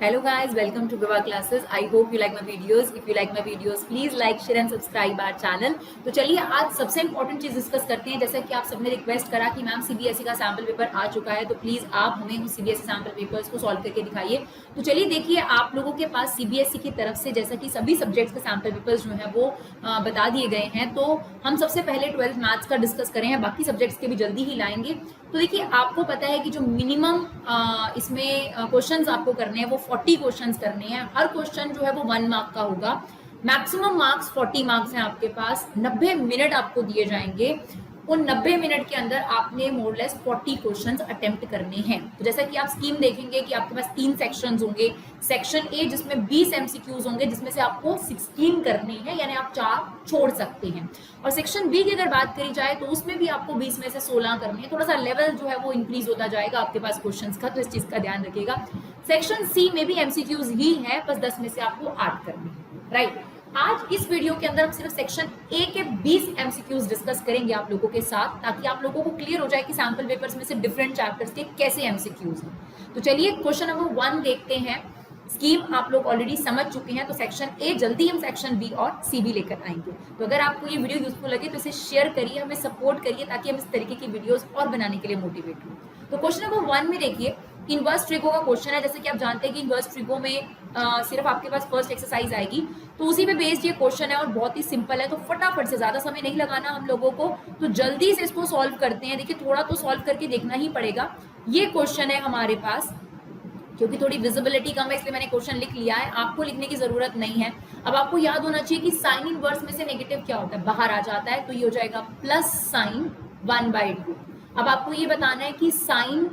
Hello guys, welcome to Viva Classes. I hope you like my videos. If you like my videos, please like, share and subscribe our channel. तो चलिए आज सबसे important चीज discuss करते हैं। जैसा कि आप सबने रिक्वेस्ट करा कि मैम सीबीएसई का सैम्पल पेपर आ चुका है, तो प्लीज आप हमें उस सीबीएसई सैम्पल पेपर्स को सॉल्व करके दिखाइए। तो चलिए देखिए, आप लोगों के पास सीबीएसई की तरफ से जैसा कि सभी सब्जेक्ट्स के सैम्पल पेपर्स जो है वो बता दिए गए हैं। तो हम सबसे पहले 12th मैथ्स का डिस्कस करें हैं, बाकी सब्जेक्ट्स के भी जल्दी ही लाएंगे। तो देखिए, आपको पता है कि जो मिनिमम इसमें क्वेश्चंस आपको करने हैं वो 40 क्वेश्चंस करने हैं। हर क्वेश्चन जो है वो 1 मार्क का होगा। मैक्सिमम मार्क्स 40 मार्क्स हैं आपके पास। 90 मिनट आपको दिए जाएंगे। उन 90 मिनट के अंदर आपने मोरलेस 40 क्वेश्चंस अटेम्प्ट करने हैं। तो जैसा कि आप स्कीम देखेंगे कि आपके पास 3 सेक्शंस होंगे। सेक्शन ए जिसमें 20 एमसीक्यूज होंगे, जिसमें से आपको 16 करने हैं, यानी आप 4 छोड़ सकते हैं। और सेक्शन बी की अगर बात करी जाए तो उसमें भी आपको 20 में से 16 करने हैं। थोड़ा सा लेवल जो है वो इंक्रीज होता जाएगा आपके पास क्वेश्चंस का, तो इस चीज का ध्यान रखिएगा। सेक्शन सी में भी एमसीक्यूज ही है, बस 10 में से आपको 8 करने हैं, राइट। आज इस वीडियो के अंदर हम सिर्फ सेक्शन ए के 20 एमसीक्यूज डिस्कस करेंगे आप लोगों के साथ, ताकि आप लोगों को क्लियर हो जाए कि सैंपल पेपर्स में से डिफरेंट चैप्टर्स के कैसे एमसीक्यूज हैं। तो चलिए क्वेश्चन नंबर 1 देखते हैं। स्कीम आप लोग ऑलरेडी समझ चुके हैं, तो सेक्शन ए जल्दी हम सेक्शन बी और सी भी लेकर आएंगे। तो अगर आपको ये वीडियो यूजफुल लगे तो इसे शेयर करिए, हमें सपोर्ट करिए, ताकि हम इस तरीके की वीडियोस और बनाने के लिए मोटिवेट हों। तो क्वेश्चन नंबर 1 में देखिए, इनवर्स ट्रिगो का क्वेश्चन है। जैसे कि आप जानते हैं कि इनवर्स ट्रिगो में सिर्फ आपके पास फर्स्ट एक्सरसाइज आएगी, तो उसी पे बेस्ड ये क्वेश्चन है और बहुत ही सिंपल है। तो फटाफट से, ज्यादा समय नहीं लगाना हम लोगों को, तो जल्दी से इसको सॉल्व करते हैं। देखिए, थोड़ा तो सॉल्व करके देखना ही पड़ेगा। ये क्वेश्चन है हमारे पास, क्योंकि थोड़ी विजिबिलिटी कम है इसलिए मैंने क्वेश्चन लिख लिया है, आपको लिखने की जरूरत नहीं है। अब आपको याद होना चाहिए कि साइन इनवर्स में से नेगेटिव क्या होता है, बाहर आ जाता है, तो ये हो जाएगा प्लस साइन 1/2। अब आपको ये बताना है कि साइन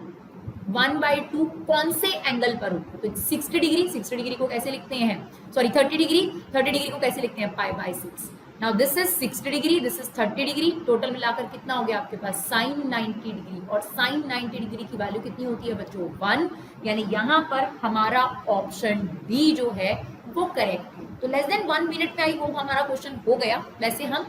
1/2 कौन से एंगल पर होगा। तो 60 डिग्री, 60 डिग्री को कैसे लिखते हैं, सॉरी 30 डिग्री, 30 डिग्री को कैसे लिखते हैं, π/6। Now this is 60 degree, this is 30 degree, total मिलाकर कितना हो गया आपके पास, साइन 90 डिग्री। और साइन 90 डिग्री की वैल्यू कितनी होती है बच्चों, 1। यानी यहाँ पर हमारा ऑप्शन बी जो है वो करेक्ट है। तो लेस देन 1 मिनट में आई होप हमारा क्वेश्चन हो गया। वैसे हम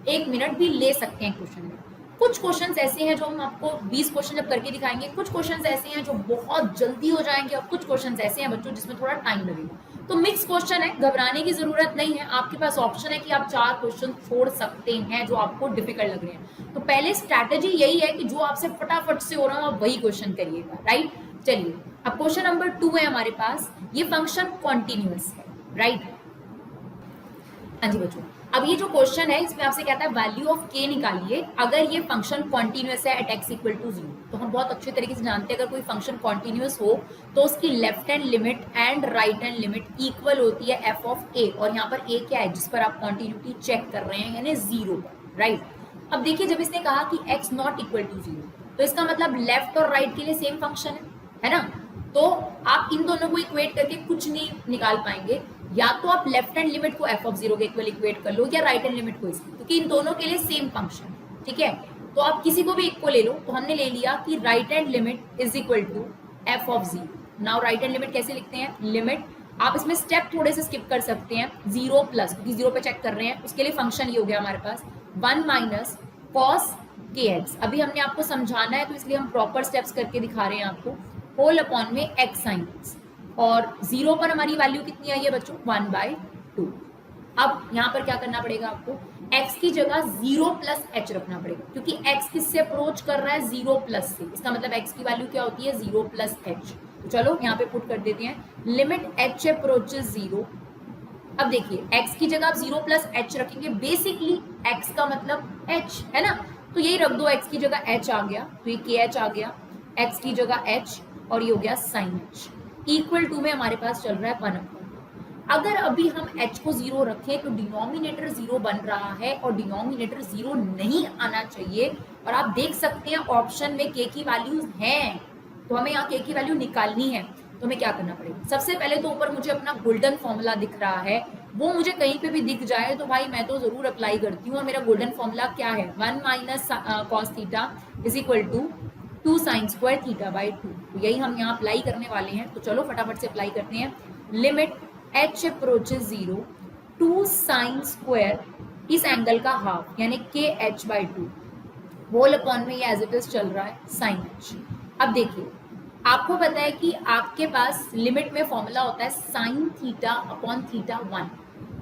1 मिनट भी ले सकते हैं क्वेश्चन में। कुछ क्वेश्चंस ऐसे हैं जो हम आपको 20 क्वेश्चन जब करके दिखाएंगे, कुछ क्वेश्चंस ऐसे हैं जो बहुत जल्दी हो जाएंगे, और कुछ क्वेश्चंस ऐसे हैं बच्चों जिसमें थोड़ा टाइम लगेगा। तो मिक्स क्वेश्चन है, घबराने की जरूरत नहीं है। आपके पास ऑप्शन है कि आप 4 क्वेश्चन छोड़ सकते हैं जो आपको डिफिकल्ट लग रहे हैं। तो पहले स्ट्रैटेजी यही है कि जो आपसे फटाफट से हो रहा है आप वही क्वेश्चन करिएगा, राइट। चलिए, अब क्वेश्चन नंबर 2 है हमारे पास। ये फंक्शन कॉन्टिन्यूअस है, राइट। हाँ जी बच्चों, अब ये जो क्वेश्चन है इसमें आपसे कहता है वैल्यू ऑफ के निकालिए अगर ये फंक्शन कॉन्टिन्यूअस है एट x = 0। तो हम बहुत अच्छे तरीके से जानते हैं अगर कोई फंक्शन कॉन्टिन्यूअस हो तो उसकी left hand limit and right hand limit equal होती है f ऑफ a। और यहाँ पर a क्या है जिस पर आप कॉन्टिन्यूटी चेक कर रहे हैं, यानी 0 पर, राइट। अब देखिए, जब इसने कहा कि x ≠ = 0, तो इसका मतलब लेफ्ट और राइट के लिए सेम फंक्शन है ना। तो आप इन दोनों को इक्वेट करके कुछ नहीं निकाल पाएंगे। या तो आप लेफ्ट हैंड लिमिट को f ऑफ 0 के इक्वल इक्वेट कर लो, या राइट हैंड लिमिट को इसकी, क्योंकि इन दोनों के लिए सेम फंक्शन, ठीक है। तो आप किसी को भी एक को ले लो। तो हमने ले लिया कि right hand limit is equal to f of 0। Now right hand limit कैसे लिखते हैं, लिमिट, आप इसमें स्टेप थोड़े से स्किप कर सकते हैं, 0 प्लस, क्योंकि 0 पे चेक कर रहे हैं, उसके लिए फंक्शन ये हो गया हमारे पास 1 - cos kx। अभी हमने आपको समझाना है तो इसलिए हम प्रॉपर स्टेप्स करके दिखा रहे हैं आपको। होल अपॉन में x sin x, और 0 पर हमारी वैल्यू कितनी आई है बच्चों, 1/2। अब यहाँ पर क्या करना पड़ेगा आपको, x की जगह 0 प्लस h रखना पड़ेगा, क्योंकि x किससे अप्रोच कर रहा है, 0 प्लस से। इसका मतलब x की वैल्यू क्या होती है, 0 प्लस h। तो चलो यहाँ पे पुट कर देते हैं, लिमिट h अप्रोचेस 0। अब देखिए, x की जगह आप 0 प्लस h रखेंगे, बेसिकली x का मतलब h है ना, तो यही रख दो, x की जगह h आ गया, तो ये kh आ गया, x की जगह h, और ये हो गया sin h इक्वल टू में हमारे पास चल रहा है 1/2। अगर अभी हम h को 0 रखें तो डिनोमिनेटर 0 बन रहा है, और डिनोमिनेटर 0 नहीं आना चाहिए। और आप देख सकते हैं ऑप्शन में k की वैल्यूज हैं, तो हमें यहाँ k की वैल्यू निकालनी है। तो हमें क्या करना पड़ेगा, सबसे पहले तो ऊपर मुझे अपना गोल्डन फॉर्मूला दिख रहा है, वो मुझे कहीं पे भी दिख जाए तो भाई मैं तो जरूर अप्लाई करती हूँ। और मेरा गोल्डन फॉर्मूला क्या है, 1 - cos theta is equal to 2 sin² θ/2। तो यही हम यहाँ अप्लाई करने वाले हैं। तो चलो फटाफट से अप्लाई करते हैं। Limit h approaches 0, 2 sine square इस एंगल का हाफ यानी KH/2 होल अपॉन में ये एज इट इज चल रहा है साइन h। अब देखिए आपको पता है कि आपके पास लिमिट में फॉर्मूला होता है साइन थीटा अपॉन थीटा 1,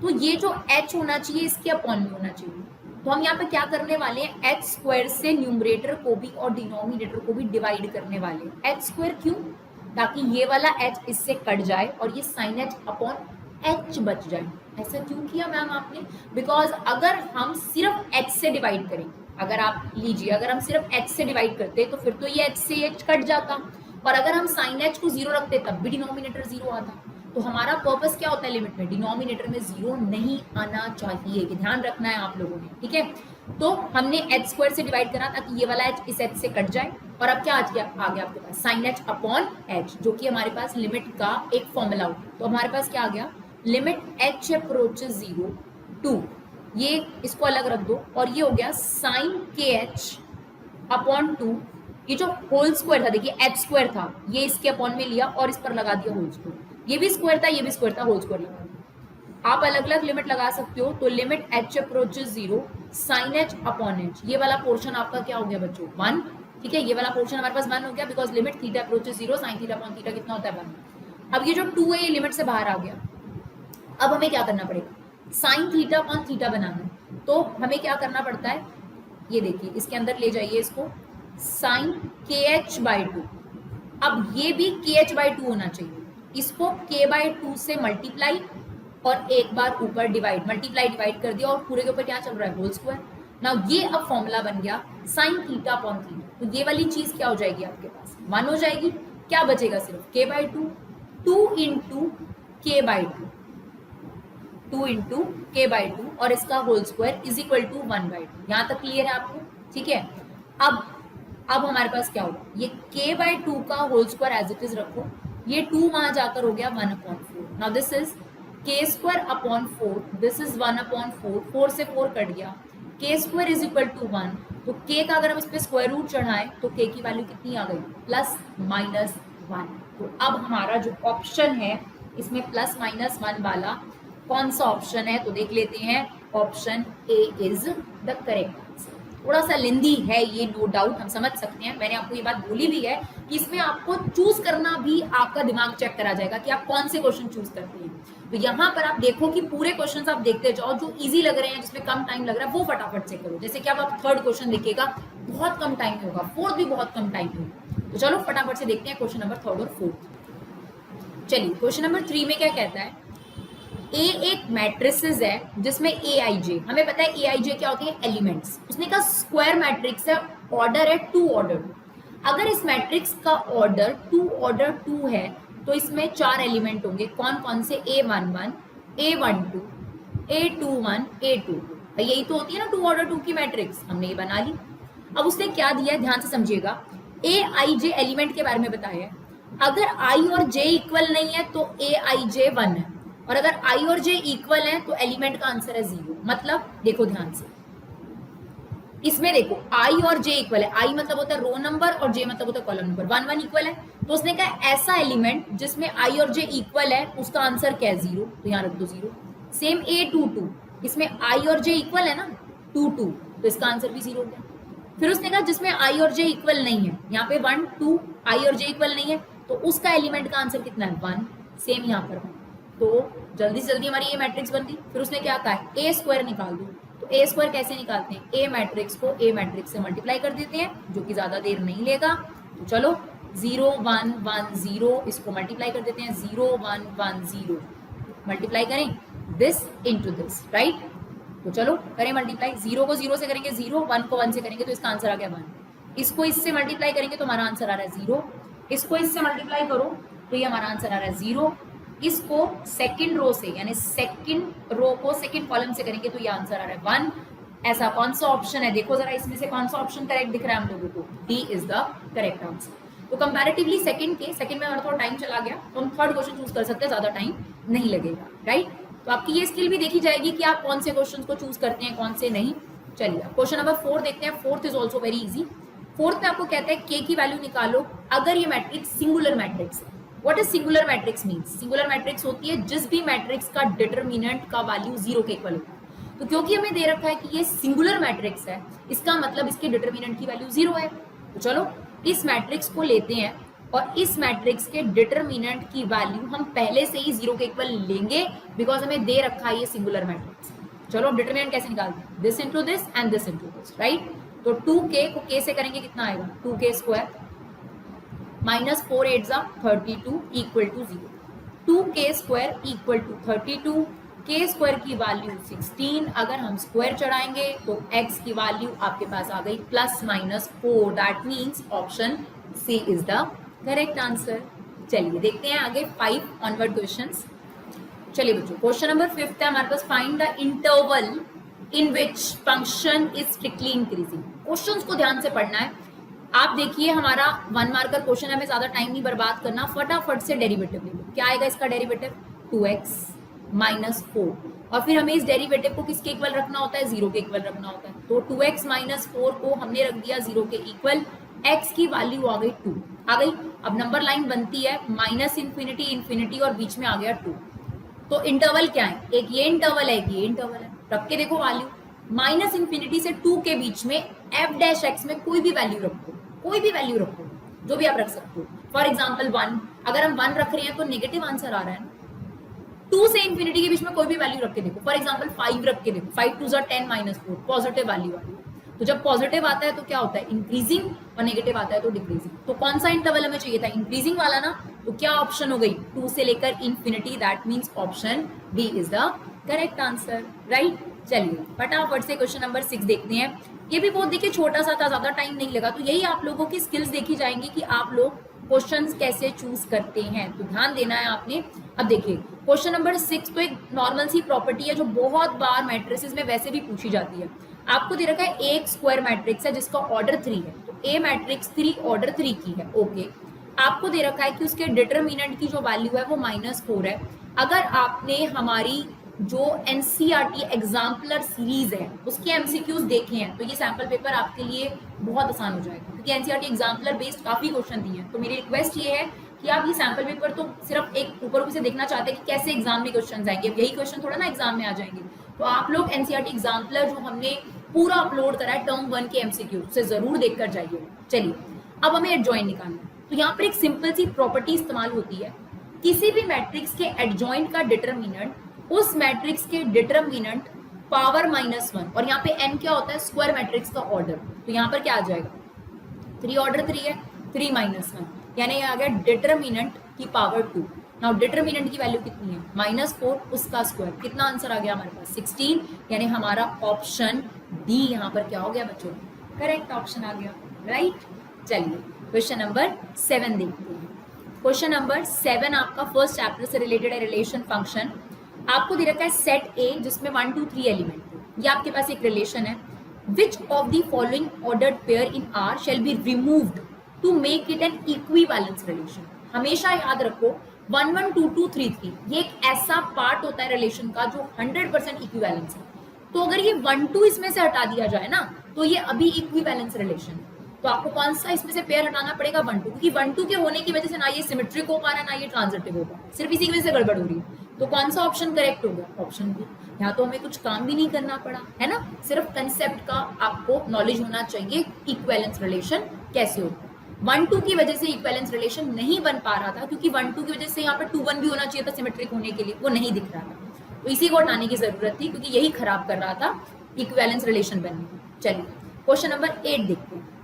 तो ये जो h होना चाहिए इसके अपॉन में होना चाहिए। तो हम यहाँ पे क्या करने वाले हैं, h स्क्वायर से न्यूमरेटर को भी और डिनोमिनेटर को भी डिवाइड करने वाले हैं। h स्क्वायर क्यों, ताकि ये वाला h इससे कट जाए और ये साइन h अपॉन h बच जाए। ऐसा क्यों किया मैम आपने, बिकॉज अगर हम सिर्फ h से डिवाइड करें, अगर आप लीजिए अगर हम सिर्फ h से डिवाइड करते तो फिर तो ये h से h कट जाता, और अगर हम साइन h को 0 रखते तब भी डिनोमिनेटर 0 आता। तो हमारा पर्पस क्या होता है लिमिट में, डिनोमिनेटर में 0 नहीं आना चाहिए, ये ध्यान रखना है आप लोगों ने, ठीक है। तो हमने h स्क्वायर से डिवाइड करा ताकि ये वाला h इस h से कट जाए, और अब क्या आ गया आपके पास साइन h अपॉन h, जो कि हमारे पास लिमिट का एक फॉर्मूला होता। तो हमारे पास क्या आ गया, लिमिट h अप्रोचेस 0 टू, ये इसको अलग रख दो, और ये हो गया साइन KH अपॉन 2, ये जो होल स्क्वायर था देखिए h स्क्वायर था, ये इसके अपॉन में लिया और इस पर लगा दिया होल स्क्वायर, ये भी स्क्वायर था ये भी स्क्वायर था, होल स्क्वायर लगा दिया। आप अलग अलग लिमिट लगा सकते हो। तो limit h approaches 0 sine h upon h, ये वाला पोर्शन आपका क्या हो गया बच्चों 1, ठीक है। ये वाला पोर्शन हमारे पास 1 हो गया, because limit theta approaches 0 sine theta upon theta कितना होता है 1। अब ये जो 2 है ये लिमिट से बाहर आ गया। अब हमें क्या करना पड़ेगा, साइन थीटा अपॉन थीटा बनाना है, तो हमें क्या करना पड़ता है, ये देखिए इसके अंदर ले जाइए इसको, साइन KH/2। अब ये भी KH/2 होना चाहिए, इसको K/2 से मल्टीप्लाई और एक बार ऊपर डिवाइड, मल्टीप्लाई डिवाइड कर दिया और पूरे के ऊपर क्या चल रहा है होल स्क्वायर। नाउ ये अब फॉर्मूला बन गया साइन थीटा अपॉन थीटा, तो ये वाली चीज क्या हो जाएगी आपके पास 1 हो जाएगी, क्या बचेगा सिर्फ K/2, 2 into K/2, 2 into K/2 और इसका whole square is equal to 1/2। यहाँ तक क्लियर है आपको, ठीक है। अब हमारे पास क्या होगा, ये K/2 का whole square as it is रखो, ये 2 वहां जाकर हो गया 1/4। Now this is K square upon 4, this is 1/4, 4 से 4 कट गया, K square is equal to 1। तो K का अगर हम इस पे स्क्वायर रूट चढ़ाएं तो K की वैल्यू कितनी आ गई, +-1। तो अब हमारा जो ऑप्शन है इसमें +-1 वाला कौन सा ऑप्शन है, तो देख लेते हैं, option A is the correct answer. थोड़ा सा लेंदी है ये, नो डाउट, हम समझ सकते हैं, मैंने आपको ये बात बोली भी है कि इसमें आपको चूज करना भी आपका दिमाग चेक करा जाएगा कि आप कौन से क्वेश्चन चूज करते हैं। तो यहाँ पर आप देखो कि पूरे क्वेश्चन आप देखते जाओ, जो इजी लग रहे हैं जिसमें कम टाइम लग रहा है वो फटाफट से करो। जैसे कि अब आप थर्ड क्वेश्चन देखिएगा बहुत कम टाइम होगा, फोर्थ भी बहुत कम टाइम होगा। तो चलो फटाफट से देखते हैं क्वेश्चन नंबर 3 और 4। चलिए क्वेश्चन नंबर 3 में क्या कहता है, ए एक मैट्रिसेस है जिसमें AIJ, हमें पता है AIJ क्या होती है, एलिमेंट्स। उसने कहा स्क्वायर मैट्रिक्स है, ऑर्डर है 2 ऑर्डर। अगर इस मैट्रिक्स का ऑर्डर 2 ऑर्डर 2 है तो इसमें 4 एलिमेंट होंगे, कौन कौन से, A11, A12, A21, A22। यही तो होती है ना 2 ऑर्डर 2 की मैट्रिक्स, हमने ये बना ली। अब उसने क्या दिया है ध्यान से समझिएगा, AIJ एलिमेंट के बारे में बताया है। अगर I और J इक्वल नहीं है तो AIJ 1 है, और अगर I और J इक्वल है तो एलिमेंट का आंसर है 0। मतलब देखो ध्यान से, इसमें देखो I और J इक्वल है, I मतलब होता है रो नंबर और J मतलब होता है कॉलम नंबर, 1 1 इक्वल है। तो उसने कहा ऐसा एलिमेंट जिसमें I और J इक्वल है उसका आंसर क्या है 0, तो यहाँ रख दो 0। सेम A22, इसमें I और J इक्वल है ना 2 2, तो इसका आंसर भी 0 हो गया। फिर उसने कहा जिसमें I और J इक्वल नहीं है, यहाँ पे 1 2 I और J इक्वल नहीं है तो उसका एलिमेंट का आंसर कितना है 1, सेम यहाँ पर 1। तो जल्दी से जल्दी हमारी ये मैट्रिक्स बन गई। फिर उसने क्या कहा है, A स्क्वायर निकाल दो। तो A स्क्वायर कैसे निकालते हैं, A मैट्रिक्स को A मैट्रिक्स से मल्टीप्लाई कर देते हैं, जो कि ज्यादा देर नहीं लेगा। तो चलो 0 1 1 0, इसको मल्टीप्लाई कर देते हैं, 0 1 1 0 मल्टीप्लाई करें दिस इनटू दिस, राइट। तो चलो करें मल्टीप्लाई, 0 को 0 से करेंगे 0, 1 को 1 से करेंगे तो इसका आंसर आ गया 1। इसको इससे मल्टीप्लाई करेंगे तो हमारा आंसर आ रहा है 0, इसको इससे मल्टीप्लाई करो तो ये हमारा आंसर आ रहा है 0। इसको सेकंड रो से यानी सेकंड रो को सेकंड कॉलम से करेंगे तो ये आंसर आ रहा है 1। ऐसा कौन सा ऑप्शन है, देखो जरा इसमें से कौन सा ऑप्शन करेक्ट दिख रहा है हम लोगों को, D is the correct answer. तो कंपैरेटिवली सेकंड में हमारा थोड़ा टाइम चला गया, तो हम थर्ड क्वेश्चन चूज कर सकते हैं, ज्यादा टाइम नहीं लगेगा, राइट। तो आपकी ये स्किल भी देखी जाएगी कि आप कौन से क्वेश्चन को चूज करते हैं कौन से नहीं। चलिए क्वेश्चन नंबर 4 देखते हैं। 4th is also very easy. 4th में आपको कहता है K की वैल्यू निकालो अगर ये मैट्रिक्स सिंगुलर मैट्रिक्स है। What is singular matrix means? Singular matrix होती है जिस भी मैट्रिक्स का डिटरमिनेंट का वैल्यू 0 के इक्वल होता है। तो क्योंकि हमें दे रखा है कि ये सिंगुलर मैट्रिक्स है, इसका मतलब इसके डिटरमिनेंट की वैल्यू 0 है। तो चलो इस मैट्रिक्स को लेते हैं और इस मैट्रिक्स के डिटरमिनेंट की वैल्यू हम पहले से ही 0 के इक्वल लेंगे, बिकॉज हमें दे रखा है ये सिंगुलर मैट्रिक्स। चलो अब डिटरमिनेंट कैसे निकालते हैं? This into this and this into this, right? तो 2k को k से करेंगे कितना आएगा? 2k square minus 4 8 32 equal to 0। 2k square equal to 32, k square की वैल्यू 16, अगर हम स्क्वायर चढ़ाएंगे तो x की वैल्यू आपके पास आ गई plus minus 4। That means option C is the correct answer. चलिए देखते हैं आगे 5 ऑनवर्ड क्वेश्चंस। चलिए बच्चों, क्वेश्चन नंबर 5 है हमारे पास, find the interval in which function is strictly increasing. Questions को ध्यान से पढ़ना है। आप देखिए हमारा 1 मार्कर क्वेश्चन है, हमें ज्यादा टाइम नहीं बर्बाद करना, फटाफट से डेरिवेटिव ले लो। क्या आएगा इसका डेरिवेटिव? 2x माइनस 4, और फिर हमें इस डेरिवेटिव को किसके इक्वल रखना होता है? 0 के इक्वल रखना होता है। तो 2x माइनस 4 को हमने रख दिया 0 के इक्वल, x की वैल्यू आ गई 2 आ गई। अब नंबर लाइन बनती है माइनस इन्फिनिटी इन्फिनिटी और बीच में आ गया 2। तो इंटरवल क्या है? एक ये इंटरवल है, एक ये इंटरवल है। रख के देखो वैल्यू, माइनस इन्फिनिटी से 2 के बीच में f डैश x में कोई भी वैल्यू रखो, कोई भी वैल्यू रखो, जो भी आप रख सकते हो। फॉर एग्जाम्पल 1, अगर हम 1 रख रहे हैं तो नेगेटिव आंसर आ रहा है ना। 2 से इन्फिनिटी के बीच में कोई भी वैल्यू रख के देखो, फॉर एग्जाम्पल 5 रख के देखो, 5 2 10 माइनस 4, पॉजिटिव वैल्यू आ रही है। तो जब पॉजिटिव आता है तो क्या होता है? इंक्रीजिंग, और नेगेटिव आता है तो डिक्रीजिंग। तो कौन सा इंटरवल हमें चाहिए था? इंक्रीजिंग वाला ना। तो क्या ऑप्शन हो गई? 2 से लेकर infinity. That means option D is the correct answer, right? चलिए फटाफट से क्वेश्चन नंबर 6 देखते हैं। ये भी बहुत देखिए छोटा सा था, ज्यादा टाइम नहीं लगा। तो यही आप लोगों की स्किल्स देखी जाएंगी कि आप लोग क्वेश्चंस कैसे चूज करते हैं, तो ध्यान देना है आपने। अब देखिए क्वेश्चन नंबर 6 तो एक नॉर्मल सी प्रॉपर्टी है जो बहुत बार मैट्रिसेस में वैसे भी पूछी जाती है। आपको दे रखा है एक स्क्वायर मैट्रिक्स है जिसका ऑर्डर 3 है, तो ए मैट्रिक्स 3 ऑर्डर 3 की है। ओके, आपको दे रखा है कि उसके डिटरमिनेंट की जो वैल्यू है वो -4 है। अगर आपने हमारी जो एनसीईआरटी एग्जाम्पलर सीरीज है उसके एमसीक्यूज देखे हैं तो ये सैम्पल पेपर आपके लिए बहुत आसान हो जाएगा, क्योंकि एनसीईआरटी एग्जाम्पलर बेस्ड काफी क्वेश्चन दिए हैं। तो मेरी रिक्वेस्ट ये है कि आप ये सैम्पल पेपर तो सिर्फ एक ऊपर से देखना चाहते हैं कि कैसे एग्जाम में क्वेश्चन आएंगे, यही क्वेश्चन थोड़ा ना एग्जाम में आ जाएंगे। तो आप लोग एनसीईआरटी एग्जाम्पलर जो हमने पूरा अपलोड करा है टर्म 1 के एमसीक्यू से जरूर देखकर जाइए। चलिए अब हमें एडजॉइंट निकालना है। तो यहाँ पर एक सिंपल सी प्रॉपर्टी इस्तेमाल होती है, किसी भी मैट्रिक्स के एडजॉइंट का डिटरमिनेंट उस मैट्रिक्स के डिटरमिनेंट पावर -1, और यहाँ पे n क्या होता है? स्क्वायर मैट्रिक्स का ऑर्डर। तो यहाँ पर क्या आ जाएगा? 3 ऑर्डर 3 है, 3 -1 यानी ये आ गया डिटरमिनेंट की पावर 2। नाउ डिटरमिनेंट की वैल्यू कितनी है? -4, उसका स्क्वायर। कितना आंसर आ गया हमारे पास? 16, यानी हमारा ऑप्शन डी यहाँ पर क्या हो गया बच्चों? करेक्ट ऑप्शन आ गया, राइट? चलिए क्वेश्चन नंबर 7 देखते हैं। क्वेश्चन नंबर 7 आपका फर्स्ट चैप्टर से रिलेटेड है, रिलेशन फंक्शन। आपको दे रखा है सेट ए जिसमें 1 2 3 एलिमेंट है। ये आपके पास एक रिलेशन है। Which of the following ordered pair in R shall be removed to make it an equivalence relation. हमेशा याद रखो 1 1 2 2 3 3 ये एक ऐसा पार्ट होता है रिलेशन का जो 100% इक्विवेलेंस है। तो अगर ये 1 2 इसमें से हटा दिया जाए ना तो ये अभी इक्विवेलेंस रिलेशन है। तो आपको कौन सा इसमें से पेयर हटाना पड़ेगा? 1 2, क्योंकि 1 2 के होने की वजह से ना ये सिमेट्रिक हो पा रहा है ना ये ट्रांजिटिव हो पा रहा है, सिर्फ इसी की वजह से गड़बड़ हो रही है। तो कौन सा ऑप्शन करेक्ट होगा? Option B. यहाँ तो हमें कुछ काम भी नहीं करना पड़ा है ना, सिर्फ कंसेप्ट का आपको नॉलेज होना चाहिए इक्विवेलेंस रिलेशन कैसे होता है। 1 2 की वजह से इक्विवेलेंस रिलेशन नहीं बन पा रहा था, क्योंकि 1 2 की वजह से यहाँ पर 2 1 भी होना चाहिए था सिमेट्रिक होने के लिए, वो नहीं दिख रहा था। तो इसी को हटाने की जरूरत थी, क्योंकि यही खराब कर रहा था इक्विवेलेंस रिलेशन बनने को। चलिए क्वेश्चन नंबर 8 देखते हैं।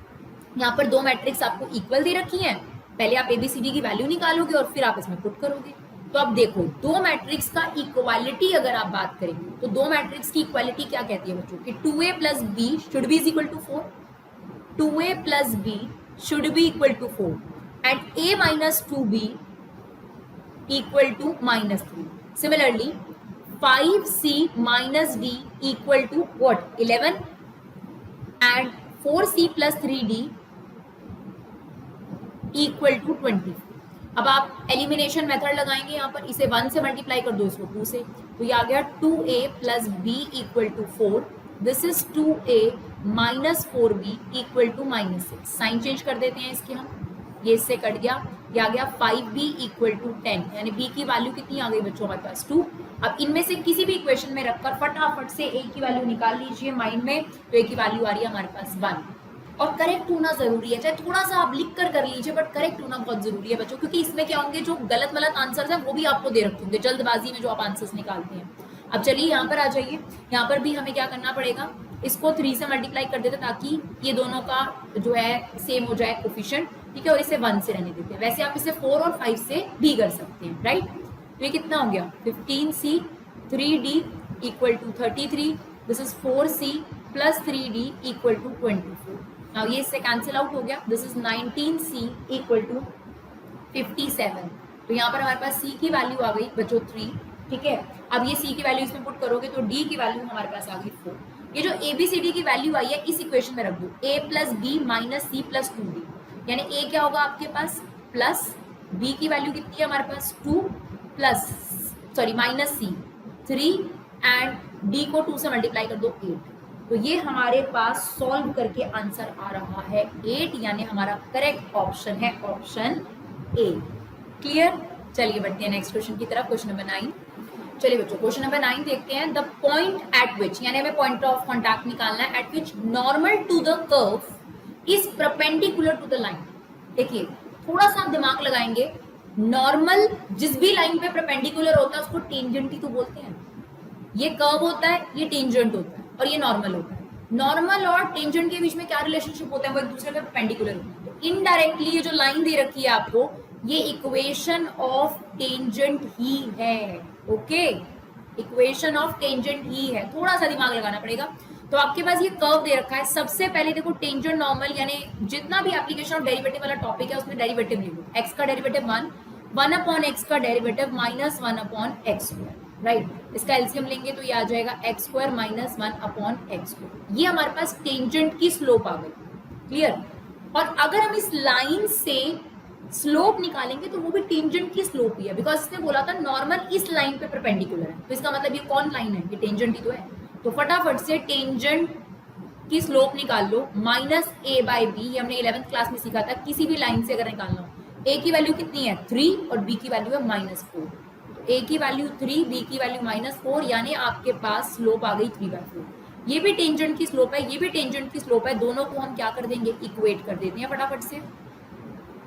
यहाँ पर 2 मैट्रिक्स आपको इक्वल दे रखी हैं, पहले आप एबीसीडी की वैल्यू निकालोगे और फिर आप इसमें पुट करोगे। तो अब देखो 2 मैट्रिक्स का इक्वालिटी अगर आप बात करेंगे तो 2 मैट्रिक्स की इक्वालिटी क्या कहती है बच्चों? कि 2a + b should be equal to 4, 2a + b should be equal to 4 and a - 2b equal to -3। Similarly 5c - d equal to what? 11 and 4c + 3d equal to 20। अब आप एलिमिनेशन मेथड लगाएंगे, यहाँ पर इसे 1 से मल्टीप्लाई कर दो, इसको 2 से, तो ये आ गया 2a + b equal to 4। This is 2a - 4b equal to -6। Sign change कर देते हैं इसके हम, ये इससे कट गया, ये आ गया 5b इक्वल टू 10, यानी b की वैल्यू कितनी आ गई बच्चों हमारे पास 2। अब इनमें से किसी भी इक्वेशन में रखकर फटाफट से a की वैल्यू निकाल लीजिए माइंड में, तो a की वैल्यू आ रही है हमारे पास 1। और करेक्ट होना जरूरी है, चाहे थोड़ा सा आप लिख कर लीजिए बट करेक्ट होना बहुत जरूरी है बच्चों, क्योंकि इसमें क्या होंगे जो गलत गलत आंसर्स हैं वो भी आपको दे रखे होंगे जल्दबाजी में जो आप आंसर्स निकालते हैं। अब चलिए यहाँ पर आ जाइए, यहाँ पर भी हमें क्या करना पड़ेगा, इसको 3 से मल्टीप्लाई कर देते ताकि ये दोनों का जो है सेम हो जाए कोफिशिएंट, ठीक है, और इसे 1 से रहने देते हैं। वैसे आप इसे 4 और 5 से भी कर सकते हैं, राइट। तो ये कितना हो गया 15c 3d equal to 33, this is 4c plus 3d equal to 24। Now ये इससे कैंसिल आउट हो गया, this is 19c equal to 57। तो यहाँ पर हमारे पास c की वैल्यू आ गई बच्चों 3, ठीक है। अब ये c की वैल्यू इसमें पुट करोगे तो d की वैल्यू हमारे पास आ गई 4। ये जो ABCD की वैल्यू आई है इस इक्वेशन में रख दो, a plus B minus C plus 2d, यानी a क्या होगा आपके पास प्लस b की वैल्यू कितनी है हमारे पास 2 plus sorry minus c 3 and d को 2 से मल्टीप्लाई कर दो 8। तो ये हमारे पास सॉल्व करके आंसर आ रहा है 8, यानी हमारा करेक्ट ऑप्शन है ऑप्शन ए। क्लियर। चलिए बढ़ते हैं नेक्स्ट क्वेश्चन की तरफ, क्वेश्चन नंबर 9। चलिए बच्चों क्वेश्चन नंबर 9 देखते हैं। द पॉइंट एट विच, यानी हमें पॉइंट ऑफ कॉन्टैक्ट निकालना है, at which normal to the curve is perpendicular to the line. देखिए थोड़ा सा आप दिमाग लगाएंगे, नॉर्मल जिस भी लाइन पे परपेंडिकुलर होता है उसको टेंजेंट ही तो बोलते हैं। ये कर्व होता है, ये टेंजेंट होता है और ये नॉर्मल होता है। नॉर्मल और टेंजेंट के बीच में क्या रिलेशनशिप होता है, वो एक दूसरे पे परपेंडिकुलर होते हैं। तो इनडायरेक्टली ये जो लाइन दे रखी है आपको, ये इक्वेशन ऑफ टेंजेंट ही है। ओके, इक्वेशन ऑफ टेंजेंट ही है, थोड़ा सा दिमाग लगाना पड़ेगा। तो आपके पास ये कर्व दे रखा है, सबसे पहले देखो टेंजेंट नॉर्मल, यानी जितना भी एप्लीकेशन ऑफ डेरिवेटिव वाला टॉपिक है उसमें डेरिवेटिव ले लो। एक्स का डेरिवेटिव 1 अपॉन एक्स का derivative minus 1 upon x square, right. इसका एलसीएम लेंगे तो ये आ जाएगा x square minus 1 upon x square. ये हमारे पास टेंजेंट की स्लोप आ गई। क्लियर। और अगर हम इस लाइन से स्लोप निकालेंगे तो वो भी टेंजेंट की स्लोप ही है, बिकॉज इसने बोला था नॉर्मल इस लाइन पे परपेंडिकुलर है, तो इसका मतलब ये कौन लाइन है, ये टेंजेंट ही तो है। तो फटाफट से टेंजेंट की स्लोप निकाल लो, माइनस ए बाई बी। ये हमने 11th क्लास में सीखा था, किसी भी लाइन से अगर निकालना हो। ए की वैल्यू कितनी है 3 और बी की वैल्यू है -4। तो ए की वैल्यू 3, बी की वैल्यू -4, यानी आपके पास स्लोप आ गई 3/4। ये भी टेंजेंट की स्लोप है, ये भी टेंजेंट की स्लोप है, दोनों को हम क्या कर देंगे, इक्वेट कर देते हैं फटाफट से,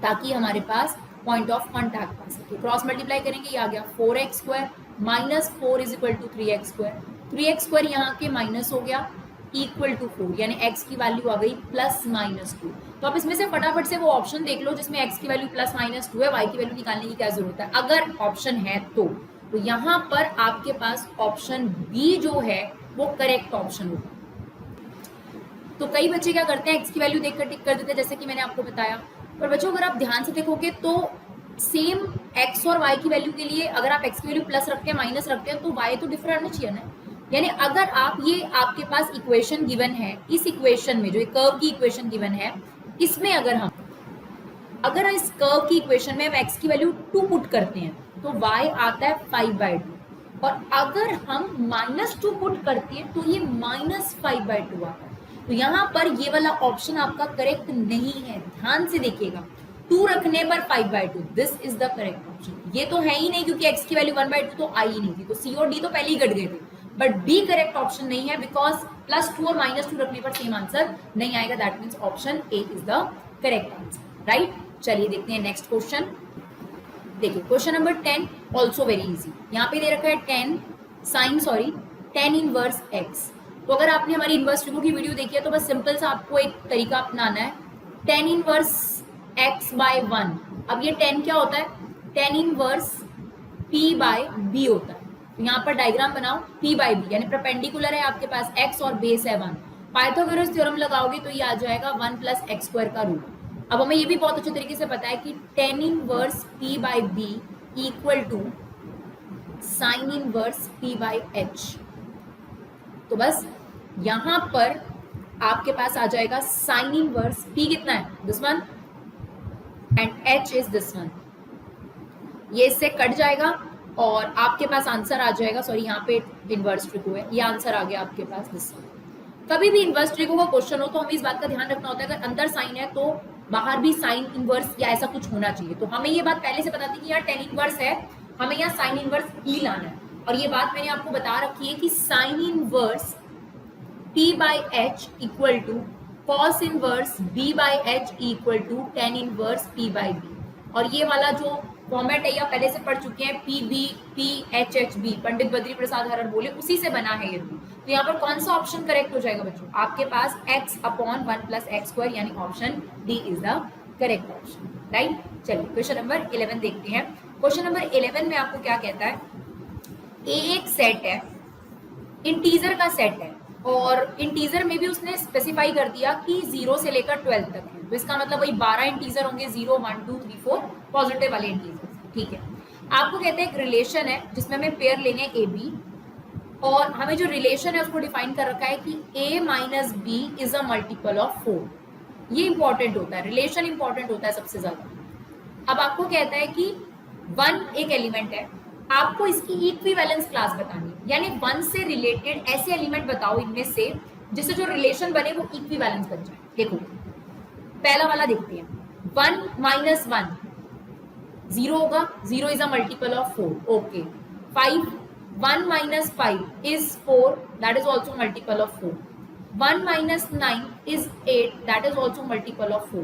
ताकि हमारे पास पॉइंट ऑफ कॉन्टैक्ट आ सके। क्रॉस मल्टीप्लाई करेंगे, ये आ गया 4x square minus 4 is equal to 3x square. 3x square यहाँ के माइनस हो गया इक्वल टू 4, यानी x की वैल्यू आ गई +-2। तो आप इसमें से फटाफट से वो ऑप्शन देख लो जिसमें x की वैल्यू +-2 है, y की वैल्यू निकालने की क्या जरूरत है, अगर ऑप्शन है तो यहाँ पर आपके पास ऑप्शन बी जो है वो करेक्ट ऑप्शन होगा। तो कई बच्चे क्या करते हैं, x की वैल्यू देखकर टिक कर देते हैं, जैसे कि मैंने आपको बताया। पर बच्चों अगर आप ध्यान से देखोगे तो सेम x और y की वैल्यू के लिए अगर आप x की वैल्यू प्लस रखते हैं माइनस रखते हैं तो y तो डिफरेंट आना चाहिए ना। यानी अगर आप ये आपके पास इक्वेशन गिवन है, इस इक्वेशन में जो एक कर्व की इक्वेशन गिवन है, इसमें अगर इस कर्व की इक्वेशन में हम x की वैल्यू 2 पुट करते हैं तो y आता है 5/2, और अगर हम -2 पुट करते हैं तो ये -5/2 आता है। तो यहाँ पर ये वाला ऑप्शन आपका करेक्ट नहीं है, ध्यान से देखिएगा। 2 रखने पर 5/2, this is the correct option. ये तो है ही नहीं क्योंकि x की वैल्यू 1/2 तो आई ही नहीं थी, तो C और D तो पहले ही कट गए थे। बट B करेक्ट ऑप्शन नहीं है, बिकॉज +2 और -2 रखने पर सेम आंसर नहीं आएगा। That means option A is the correct answer, right. चलिए देखते हैं नेक्स्ट क्वेश्चन। देखिए question number 10 also very easy. यहाँ पे दे रखा है tan इनवर्स x। तो अगर आपने हमारी इनवर्स ट्रिगो की वीडियो देखी है तो बस सिंपल सा आपको एक तरीका अपनाना है, tan इनवर्स x/1। अब ये tan क्या होता है, tan इनवर्स p/b होता है। तो यहाँ पर डायग्राम बनाओ, p/b यानी परपेंडिकुलर है आपके पास x और बेस है 1। पाइथागोरस थ्योरम लगाओगे तो ये आ जाएगा 1 + x² का रूट। अब हमें ये भी बहुत अच्छे तरीके से पता है कि tan inverse p/b equal to sin inverse p/h। तो बस यहाँ पर आपके पास आ जाएगा sin इनवर्स p कितना है, this one, and h is this one. ये इससे कट जाएगा और आपके पास आंसर आ जाएगा, सॉरी यहाँ पे इनवर्स ट्रिगो है, ये आंसर आ गया आपके पास दिस वन। कभी भी इनवर्स ट्रिगो का क्वेश्चन हो तो हमें इस बात का ध्यान रखना होता है, अगर अंदर साइन है तो बाहर भी साइन इनवर्स या ऐसा कुछ होना चाहिए। तो हमें ये बात पहले से पता थी कि यहाँ टेन इनवर्स है, हमें यहाँ साइन इनवर्स ही लाना है। और ये बात मैंने आपको बता रखी है कि sine inverse P by H equal to cos inverse B by H equal to tan inverse P by B। और ये वाला जो फॉर्मेट है या पहले से पढ़ चुके हैं, PBPHHB, पंडित बद्री प्रसाद हरर बोले, उसी से बना है ये रूल। तो यहाँ पर कौन सा ऑप्शन करेक्ट हो जाएगा बच्चों? आपके पास x upon 1 plus x square यानी option D is the correct option, right. चलिए क्वेश्चन नंबर 11 देखते हैं। क्वेश्चन नंबर 11 में आपको क्या कहता है, एक सेट है, इंटीजर का सेट है, और इंटीजर में भी उसने स्पेसिफाई कर दिया कि 0 से लेकर 12 तक है। तो इसका मतलब वही 12 इंटीजर होंगे, 0 1 2 3 4 पॉजिटिव वाले इंटीजर, ठीक है। आपको कहते हैं एक रिलेशन है जिसमें हमें पेयर लेने हैं ए बी, और हमें जो रिलेशन है उसको डिफाइन कर रखा है कि a minus B is a multiple of 4। ये इंपॉर्टेंट होता है, रिलेशन इंपॉर्टेंट होता है सबसे ज्यादा। अब आपको कहता है कि 1 एक एलिमेंट है, आपको इसकी इक्विवेलेंस क्लास बतानी है, यानी 1 से रिलेटेड ऐसे एलिमेंट बताओ इनमें से जिससे जो रिलेशन बने वो इक्विवेलेंस बन जाए। देखो पहला वाला देखते हैं, 1 माइनस 1 0 होगा, 0 is a multiple of 4, okay. 5 1 minus 5 is 4, that is also multiple of 4. 1 minus 9 is 8, that is also multiple of 4.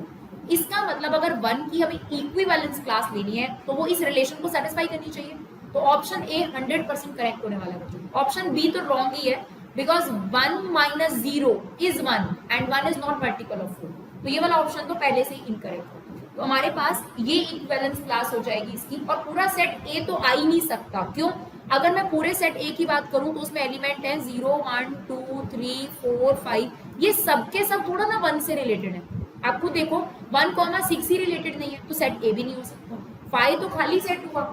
इसका मतलब अगर 1 की हमें इक्विवेलेंस क्लास लेनी है तो वो इस रिलेशन को सेटिस्फाई करनी चाहिए। तो ऑप्शन ए 100% करेक्ट होने वाला है। ऑप्शन बी तो रॉन्ग ही है, because 1 minus 0 is 1 and 1 is not multiple of 4। तो ये वाला ऑप्शन तो पहले से ही इनकरेक्ट है। तो हमारे पास ये इक्विवेलेंस क्लास हो जाएगी इसकी, और पूरा सेट ए तो आ ही नहीं सकता। क्यों? अगर मैं पूरे सेट ए की बात करूं तो उसमें एलिमेंट है 0 1 2 3 4 5, ये सबके सब थोड़ा ना 1 से रिलेटेड है। आपको देखो 1,6 ही रिलेटेड नहीं है, तो सेट ए भी नहीं हो सकता। 5 तो खाली सेट हुआ,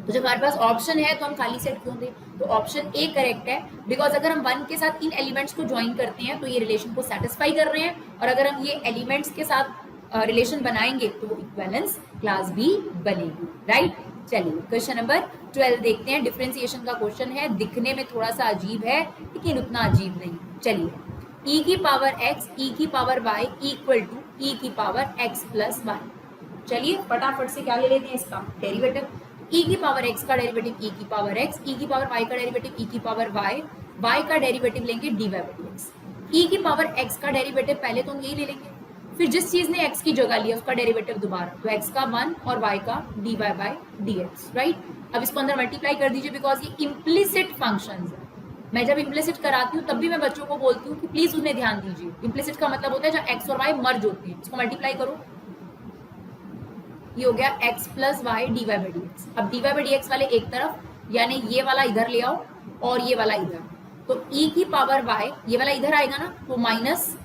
तो जब हमारे पास ऑप्शन है तो हम खाली सेट क्यों दें? तो ऑप्शन ए करेक्ट है, बिकॉज अगर हम 1 के साथ इन एलिमेंट्स को ज्वाइन करते हैं तो ये रिलेशन को सेटिस्फाई कर रहे हैं, और अगर हम ये एलिमेंट्स के साथ रिलेशन बनाएंगे तो वो इक्विवेलेंस क्लास भी बनेगी, राइट। चलिए क्वेश्चन नंबर 12 देखते हैं। डिफरेंशिएशन का क्वेश्चन है, दिखने में थोड़ा सा अजीब है लेकिन उतना अजीब नहीं। चलिए, e की पावर x e की power y equal to e की पावर x प्लस y। चलिए फटाफट से क्या ले लेते हैं इसका डेरिवेटिव। e की पावर x का डेरिवेटिव e की पावर x, e की पावर y का डेरिवेटिव e की पावर y, y का डेरिवेटिव लेंगे dy बाई dx। e की पावर x का डेरिवेटिव पहले तो हम यही ले लेंगे, फिर जिस चीज ने x की जगह लिया उसका डेरिवेटिव दोबारा, तो x का 1 और y का dy बाई dx, राइट। अब इसको अंदर मल्टीप्लाई कर दीजिए, बिकॉज ये इम्प्लिसिट फंक्शंस है। मैं जब इम्प्लिसिट कराती हूँ तब भी मैं बच्चों को बोलती हूँ कि प्लीज उन्हें ध्यान दीजिए। इम्प्लिसिट का मतलब होता है जब x और y मर्ज होते हैं। इसको मल्टीप्लाई करो, ये हो गया x plus Y dy by dx। अब dy बाई dx वाले एक तरफ, यानी ये वाला इधर ले आओ और ये वाला इधर, तो e की पावर y, ये वाला इधर आएगा ना, तो माइनस,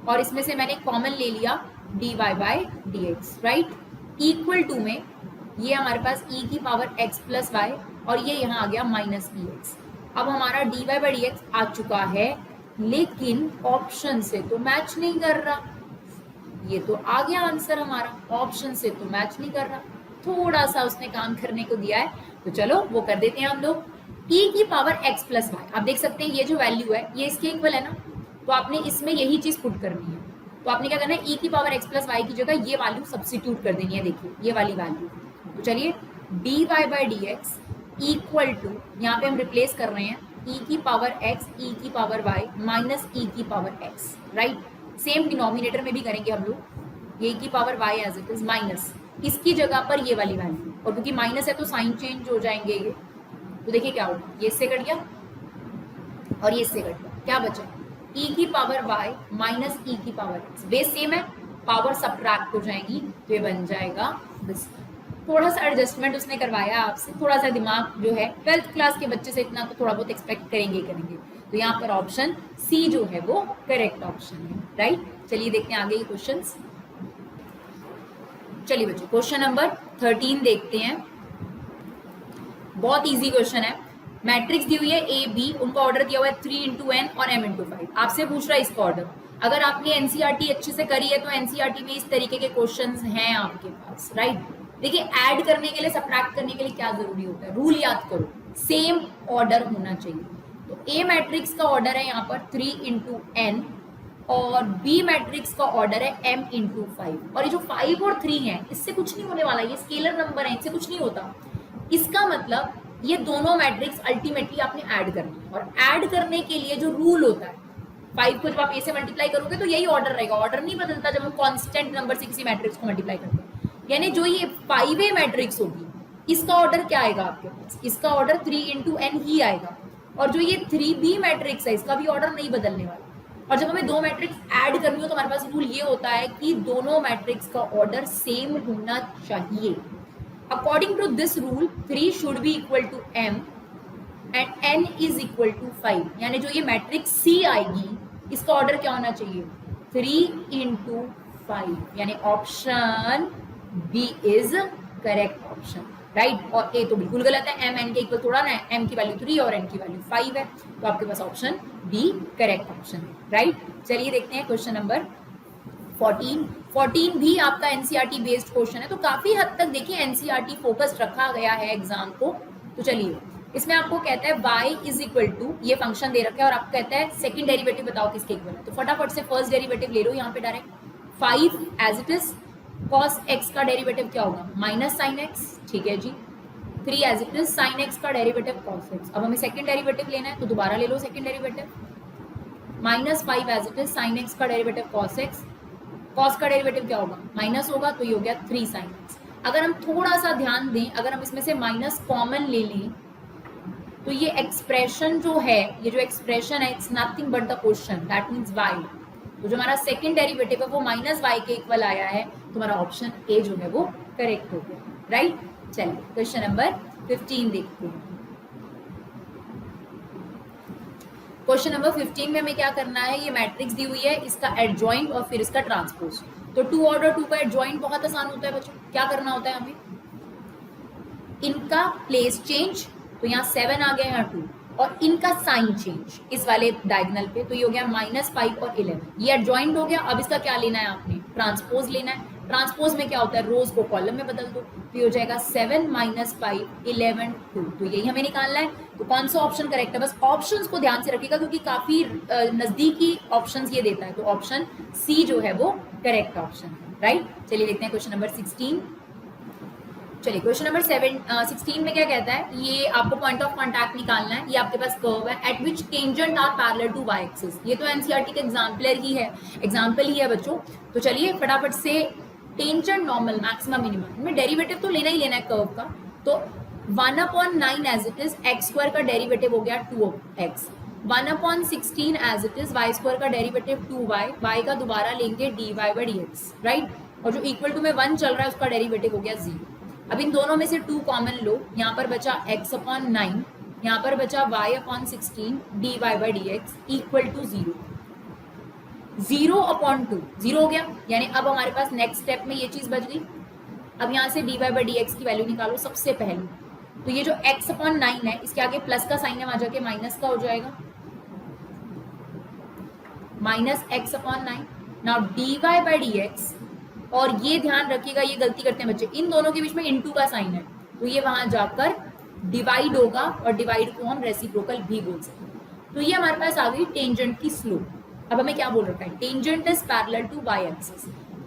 और इसमें से मैंने कॉमन ले लिया dy by dx, right. Equal to में ये हमारे पास e की पावर x प्लस वाई, और ये यहाँ आ गया माइनस dx। अब हमारा dy बाई dx आ चुका है, लेकिन ऑप्शन से तो मैच नहीं कर रहा। ये तो आ गया आंसर हमारा, ऑप्शन से तो मैच नहीं कर रहा, थोड़ा सा उसने काम करने को दिया है, तो चलो वो कर देते हैं हम लोग। e की पावर x प्लस वाई, आप देख सकते हैं ये जो वैल्यू है ये इसके इक्वल है ना, तो आपने इसमें यही चीज पुट करनी है। तो आपने क्या करना है, e की पावर x प्लस वाई की जगह ये वैल्यू सब्स्टिट्यूट कर देनी है। देखिए ये वाली वैल्यू, तो चलिए dy by dx equal to, यहाँ पे हम रिप्लेस कर रहे हैं e की पावर x e की पावर y माइनस e की power x, right. Same denominator में भी करेंगे हम लोग, ये की power y as it is minus इसकी जगह पर ये वाली वैल्यू, और क्योंकि माइनस है तो साइन चेंज हो जाएंगे ये। तो देखिए क्या होगा, ये इससे कट गया और ये इससे कट गया, क्या बचा e की पावर y माइनस e की पावर x, बेस सेम है, पावर सब्ट्रैक्ट हो जाएगी, तो ये बन जाएगा दिस। थोड़ा सा एडजस्टमेंट उसने करवाया आपसे, थोड़ा सा दिमाग जो है 12th क्लास के बच्चे से इतना तो थोड़ा बहुत एक्सपेक्ट करेंगे। तो यहाँ पर ऑप्शन सी जो है वो करेक्ट ऑप्शन है, राइट। चलिए देखते हैं आगे के क्वेश्चंस। चलिए बच्चों क्वेश्चन नंबर 13 देखते हैं। बहुत इजी क्वेश्चन है। मैट्रिक्स दी हुई है ए बी, उनका ऑर्डर दिया हुआ है 3 इंटू एन और m इंटू 5। आपसे पूछ रहा है इसका ऑर्डर। अगर आपने एनसीईआरटी अच्छे से करी है तो एनसीईआरटी में इस तरीके के क्वेश्चंस हैं आपके पास, राइट। देखिए ऐड करने के लिए, सब्ट्रैक्ट करने के लिए क्या जरूरी होता है, रूल याद करो, सेम ऑर्डर होना चाहिए। तो ए मैट्रिक्स का ऑर्डर है यहाँ पर 3 इंटू एन और बी मैट्रिक्स का ऑर्डर है m इंटू 5। और ये जो 5 और 3 है इससे कुछ नहीं होने वाला, ये स्केलर नंबर है, इससे कुछ नहीं होता। इसका मतलब ये दोनों मैट्रिक्स अल्टीमेटली आपने ऐड करना है, और ऐड करने के लिए जो रूल होता है 5 को जब आप ए से मल्टीप्लाई करोगे तो यही ऑर्डर रहेगा, ऑर्डर नहीं बदलता जब हम कांस्टेंट नंबर से किसी मैट्रिक्स को मल्टीप्लाई करते हैं। यानी जो ये 5A मैट्रिक्स होगी इसका ऑर्डर क्या आएगा आपके पास, इसका ऑर्डर 3 इंटू एन ही आएगा। और जो ये 3B मैट्रिक्स है इसका भी ऑर्डर नहीं बदलने वाला। और जब हमें दो मैट्रिक्स ऐड करनी हो तो हमारे पास रूल ये होता है कि दोनों मैट्रिक्स का ऑर्डर सेम होना चाहिए। According to this rule 3 should be equal to m and n is equal to 5। यानी जो ये मैट्रिक्स C आएगी इसका ऑर्डर क्या होना चाहिए, 3 इंटू 5। यानी option B is correct option, right. और ए तो बिल्कुल गलत है, m n के इक्वल थोड़ा ना है, m की वैल्यू 3 और n की वैल्यू 5 है, तो आपके पास ऑप्शन बी करेक्ट ऑप्शन है, राइट। चलिए देखते हैं क्वेश्चन नंबर 14 भी आपका एनसीईआरटी बेस्ड क्वेश्चन है, तो काफी हद तक देखिए एनसीईआरटी फोकस्ड रखा गया है एग्जाम को। तो चलिए इसमें आपको कहता है y इज इक्वल टू, ये फंक्शन दे रखा है और आपको कहता है सेकंड डेरिवेटिव बताओ किसके इक्वल है। तो फटाफट से फर्स्ट डेरिवेटिव ले लो यहाँ पे direct 5 as it is, cos x का डेरिवेटिव क्या होगा माइनस साइन x, ठीक है जी। 3 as it is sine x का डेरिवेटिव cos x। अब हमें सेकंड डेरिवेटिव लेना है तो दोबारा ले लो second derivative, minus 5 as it is sine x का डेरिवेटिव cos x, cos का डेरिवेटिव क्या होगा माइनस होगा तो ये हो गया 3 साइन x। अगर हम थोड़ा सा ध्यान दें, अगर हम इसमें से माइनस कॉमन ले लें तो ये एक्सप्रेशन जो है, ये जो एक्सप्रेशन है it's nothing but the question, that means y। तो जो हमारा सेकंड डेरिवेटिव है वो माइनस y के इक्वल आया है, तो हमारा ऑप्शन ए जो है वो करेक्ट हो गया, राइट। चलिए क्वेश्चन नंबर 15 देखते हैं। क्वेश्चन नंबर 15 में हमें क्या करना है, ये मैट्रिक्स दी हुई है, इसका एडजॉइंट और फिर इसका ट्रांसपोज। तो 2 ऑर्डर 2 का एडजॉइंट बहुत आसान होता है बच्चों, क्या करना होता है हमें, इनका प्लेस चेंज, तो यहाँ 7 आ गया यहाँ 2, और इनका साइन चेंज इस वाले डायगोनल पे, तो ये हो गया -5 और 11। ये एडजॉइंट हो गया। अब इसका क्या लेना है आपने, ट्रांसपोज लेना है। ट्रांसपोज में क्या होता है, रोज को कॉलम में बदल दो, तो ये हो जाएगा 7 - 5 11 2। तो यही हमें निकालना है। तो कौन सा ऑप्शन करेक्ट है, बस ऑप्शंस को ध्यान से रखिएगा क्योंकि काफी नजदीकी ऑप्शंस ये देता है, तो ऑप्शन सी जो है वो करेक्ट ऑप्शन है, राइट। चलिए देखते हैं क्वेश्चन नंबर 16। चलिए क्वेश्चन नंबर 16 में क्या कहता है, ये आपको पॉइंट ऑफ कांटेक्ट निकालना है। ये आपके पास कर्व है at which tangent are parallel to Y axis. ये तो एनसीईआरटी का एग्जाम्पल ही है बच्चों। तो चलिए फटाफट से टेंजेंट, नॉर्मल, मैक्सिमम, मिनिमम में डेरिवेटिव तो लेना ही लेना है कर्व का। तो 1/9 as it is X square का डेरिवेटिव हो गया 2x, 1/16 as it is Y square का डेरिवेटिव 2y, y का दोबारा लेंगे dy/dx, राइट। और जो इक्वल टू में 1 चल रहा है उसका डेरिवेटिव हो गया 0। अब इन दोनों में से 2 कॉमन लो, यहाँ पर बचा x/9, यहाँ पर बचा y/16 dy/dx इक्वल टू 0। 0/2 0 हो गया, यानी अब हमारे पास नेक्स्ट स्टेप में ये चीज बच गई। अब यहाँ से dy/dx की वैल्यू निकालो सबसे पहले। तो ये जो x/9 है इसके आगे प्लस का साइन है, वहां जाके माइनस का हो जाएगा, -x/9। नाउ dy/dx, और ये ध्यान रखिएगा, ये गलती करते हैं बच्चे, इन दोनों के बीच में इनटू का साइन है, तो ये वहां जाकर डिवाइड होगा, और डिवाइड को हम रेसिप्रोकल भी बोल सकते हैं। तो ये हमारे पास आ गई टेंजेंट की स्लोप। अब हमें क्या बोल रखा है, tangent is parallel to Y axis.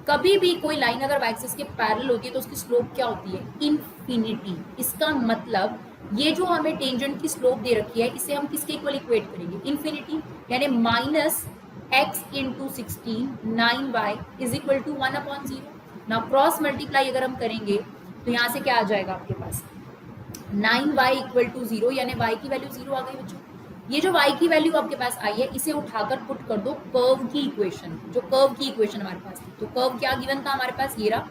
कभी भी कोई लाइन अगर वाई एक्सिस के पैरेलल होती है तो उसकी स्लोप क्या होती है, इन्फिनिटी। इसका मतलब ये जो हमें टेंजेंट की स्लोप दे रखी है इसे हम किसके इक्वल इक्वेट करेंगे, इन्फिनिटी। यानी -x × 16 9y is equal to 1/0। ना क्रॉस मल्टीप्लाई अगर हम करेंगे तो यहाँ से क्या आ जाएगा आपके पास, 9y इक्वल टू 0, यानी y की वैल्यू 0 आ गई बच्चों। ये जो y की वैल्यू आपके पास आई है इसे उठाकर पुट कर दो कर्व की इक्वेशन, जो कर्व की इक्वेशन हमारे पास थी। तो कर्व क्या गिवन था हमारे पास, ये रहा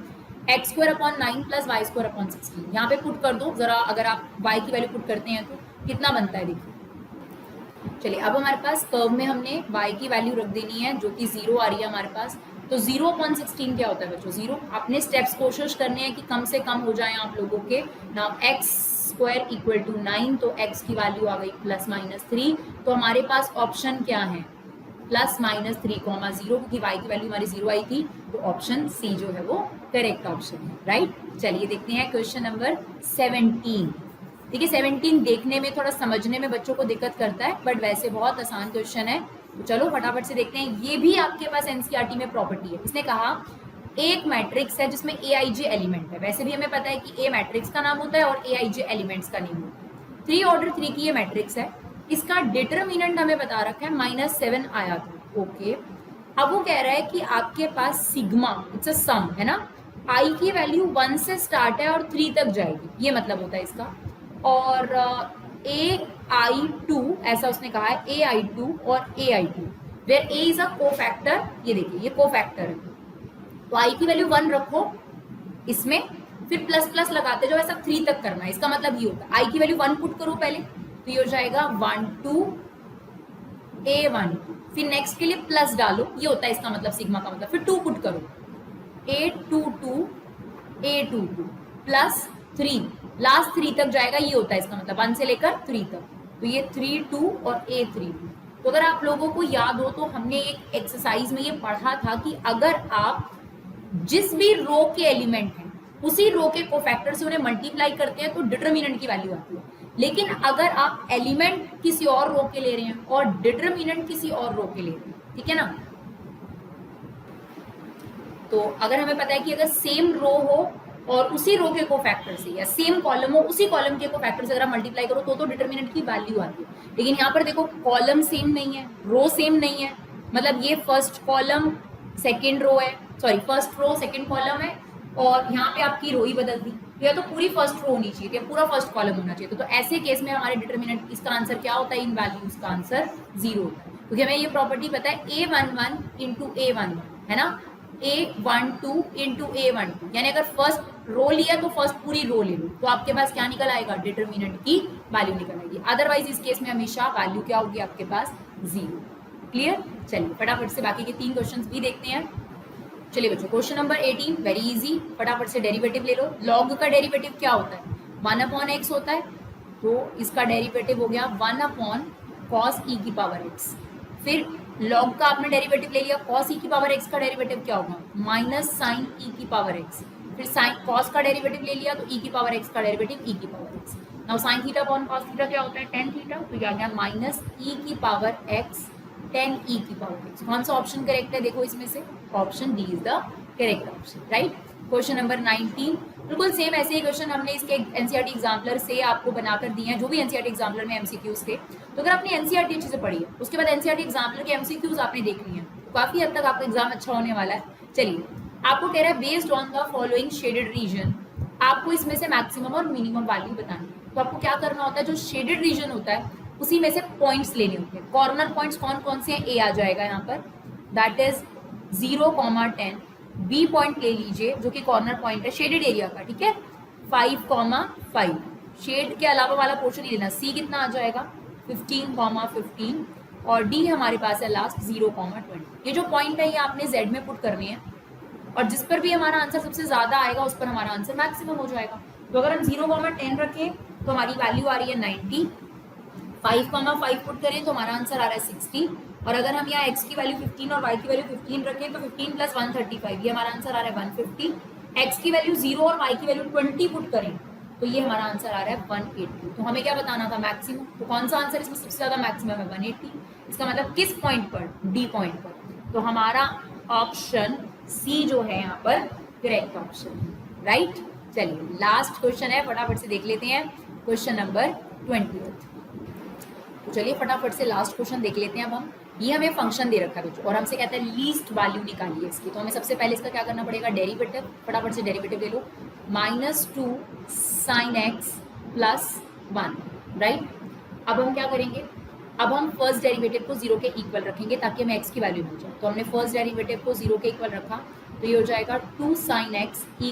x² / 9 + y² / 16। यहाँ पे पुट कर दो जरा, अगर आप y की वैल्यू पुट करते हैं तो कितना बनता है देखिए। चलिए अब हमारे पास कर्व में हमने y की वैल्यू रख देनी है जो कि 0 आ रही है हमारे पास। तो 0/16 क्या होता है बच्चों, 0। अपने स्टेप्स कोशिश करने हैं कि कम से कम हो जाए आप लोगों के। नाउ x² = 9, तो x की वैल्यू आ गई +-3। तो हमारे पास ऑप्शन क्या है, +-3, 0, क्योंकि y की वैल्यू हमारी 0 आई थी, तो ऑप्शन सी जो है वो करेक्ट ऑप्शन है, राइट। चलिए देखते हैं क्वेश्चन नंबर 17। देखिए 17 देखने में थोड़ा समझने में बच्चों को दिक्कत करता है, बट वैसे बहुत आसान क्वेश्चन है। तो चलो फटाफट से देखते हैं। ये भी आपके पास एनसीईआरटी में प्रॉपर्टी है। इसने कहा एक मैट्रिक्स है जिसमें एआईजे एलिमेंट है। वैसे भी हमें पता है कि ए मैट्रिक्स का नाम होता है और एआईजे एलिमेंट्स का नेम होता है। 3 ऑर्डर 3 की ये मैट्रिक्स है। इसका डिटरमिनेंट हमें बता रखा है -7 आया था। ओके, अब वो कह रहा है कि आपके पास सिग्मा, इट्स अ सम है ना, आई की वैल्यू 1 से स्टार्ट है और 3 तक जाएगी, ये मतलब होता है इसका। और AI2 ऐसा उसने कहा है, AI2 और AI2 where A is a cofactor. ये देखिए ये कोफैक्टर है, तो आई की वैल्यू 1 रखो इसमें, फिर प्लस प्लस लगाते जाओ, ऐसा 3 तक करना है। इसका मतलब ये होता है आई की वैल्यू 1 पुट करो पहले, तो ये हो जाएगा 1 2 A1, फिर नेक्स्ट के लिए प्लस डालो, ये होता है इसका मतलब सिग्मा का मतलब। फिर 2 पुट करो, A22 A22 प्लस 3, लास्ट 3 तक जाएगा, ये होता है इसका मतलब 1 से लेकर 3 तक। तो ये 3 2 और A32। तो अगर आप लोगों को याद हो तो हमने एक एक्सरसाइज में ये पढ़ा था कि अगर आप जिस भी रो के एलिमेंट हैं उसी रो के कोफैक्टर से उन्हें मल्टीप्लाई करते हैं तो डिटरमिनेंट की वैल्यू आती है। लेकिन अगर आप एलिमेंट किसी और रो के ले रहे हैं और डिटरमिनेंट किसी और रो के ले रहे हैं, ठीक है ना, तो अगर हमें पता है कि अगर सेम रो हो और उसी रो के कोफैक्टर से, या सेम कॉलम हो उसी कॉलम के कोफैक्टर से अगर आप मल्टीप्लाई करो तो डिटरमिनेंट की वैल्यू आती है। लेकिन यहाँ पर देखो कॉलम सेम नहीं है, रो सेम नहीं है, मतलब ये फर्स्ट कॉलम सेकेंड रो है, sorry first row second column है, और यहाँ पे आपकी रो ही बदल दी। तो या तो पूरी फर्स्ट रो होनी चाहिए, या पूरा फर्स्ट कॉलम होना चाहिए। तो ऐसे केस में हमारे डिटरमिनेंट, इसका आंसर क्या होता है, इन वैल्यूज का आंसर 0 होता है, क्योंकि हमें ये प्रॉपर्टी पता है A11 इंटू A11 है ना, A12 इंटू A12, यानी अगर फर्स्ट रो लिया तो फर्स्ट पूरी रो ले लो, तो आपके पास क्या निकल आएगा, डिटरमिनेंट की वैल्यू निकल आएगी। अदरवाइज इस केस में हमेशा वैल्यू क्या होगी आपके पास, 0। क्लियर। चलिए फटाफट से बाकी के 3 क्वेश्चन भी देखते हैं। चलिए बच्चों, क्वेश्चन नंबर 18 वेरी इजी, फटाफट से डेरिवेटिव ले लो। लॉग का डेरिवेटिव क्या होता है, 1/x होता है, तो इसका डेरिवेटिव हो गया 1 cos e की पावर x। फिर लॉग का आपने डेरिवेटिव ले लिया, cos e की पावर x का डेरिवेटिव क्या होगा, -sin e की पावर x। फिर sin cos का डेरिवेटिव ले लिया तो e की पावर x का डेरिवेटिव e की power x। Now sin theta upon cos theta क्या होता है, tan थीटा, तो क्या गया -e की पावर x tan e की पावर x। कौन सा ऑप्शन करेक्ट है, देखो इसमें से option D is the correct option, right. Question number 19 बिल्कुल सेम ऐसे ही क्वेश्चन हमने इसके एनसीईआरटी एग्जाम्पलर से आपको बनाकर दिए हैं, जो भी एनसीईआरटी एग्जाम्पलर में एमसीक्यूज थे। तो अगर आपने एनसीईआरटी अच्छे से पढ़ी है, उसके बाद एनसीईआरटी एग्जाम्पलर के एमसीक्यूज आपने देख लिए हैं, तो काफी हद तक आपका एग्जाम अच्छा होने वाला है। चलिए, आपको कह रहा है based on the following shaded region, आपको इसमें से मैक्सिमम और मिनिमम वैल्यू बतानी है। तो आपको क्या करना होता है, जो शेडेड रीजन होता है उसी में से पॉइंट्स लेने होते हैं। कॉर्नर पॉइंट्स कौन कौन से हैं, ए आ जाएगा यहाँ पर, दैट इज 0,10। बी पॉइंट ले लीजिए जो कि कॉर्नर पॉइंट है शेडेड एरिया का, ठीक है, 5,5। शेड के अलावा वाला पोर्शन ही लेना। सी कितना आ जाएगा, 15,15, और डी हमारे पास है लास्ट 0,20। ये जो पॉइंट है ये आपने जेड में पुट करनी है, और जिस पर भी हमारा आंसर सबसे ज्यादा आएगा उस पर हमारा आंसर मैक्सिमम हो जाएगा। तो अगर हम 0,10 रखें तो हमारी वैल्यू आ रही है 90, 5,5 पुट करें तो हमारा आंसर आ रहा है 60, और अगर हम यहाँ x की वैल्यू 15 और y की वैल्यू 15 रखें तो 15 + 135, ये हमारा आंसर आ रहा है 150। x की वैल्यू 0 और y की वैल्यू 20 पुट करें तो ये हमारा आंसर आ रहा है 180। तो हमें क्या बताना था, मैक्सिमम। तो कौन सा आंसर इसमें सबसे ज्यादा मैक्सिमम है, 180। इसका मतलब किस पॉइंट पर, डी पॉइंट पर। तो हमारा ऑप्शन सी जो है यहाँ पर करेक्ट ऑप्शन है, राइट। चलिए लास्ट क्वेश्चन है, फटाफट से देख लेते हैं, क्वेश्चन नंबर 20। तो चलिए फटाफट से लास्ट क्वेश्चन देख लेते हैं अब हम। ये हमें फंक्शन दे रखा है बच्चों, और हमसे कहता है लीस्ट वैल्यू निकालिए इसकी। तो हमें सबसे पहले इसका क्या करना पड़ेगा, डेरिवेटिव। फटाफट से डेरिवेटिव ले लो, -2 sin x + 1, राइट। अब हम क्या करेंगे, अब हम फर्स्ट डेरिवेटिव को 0 के इक्वल रखेंगे ताकि हमें x की वैल्यू मिल जाए। तो हमने फर्स्ट डेरिवेटिव को 0 के इक्वल रखा, तो ये हो जाएगा 2 sin x =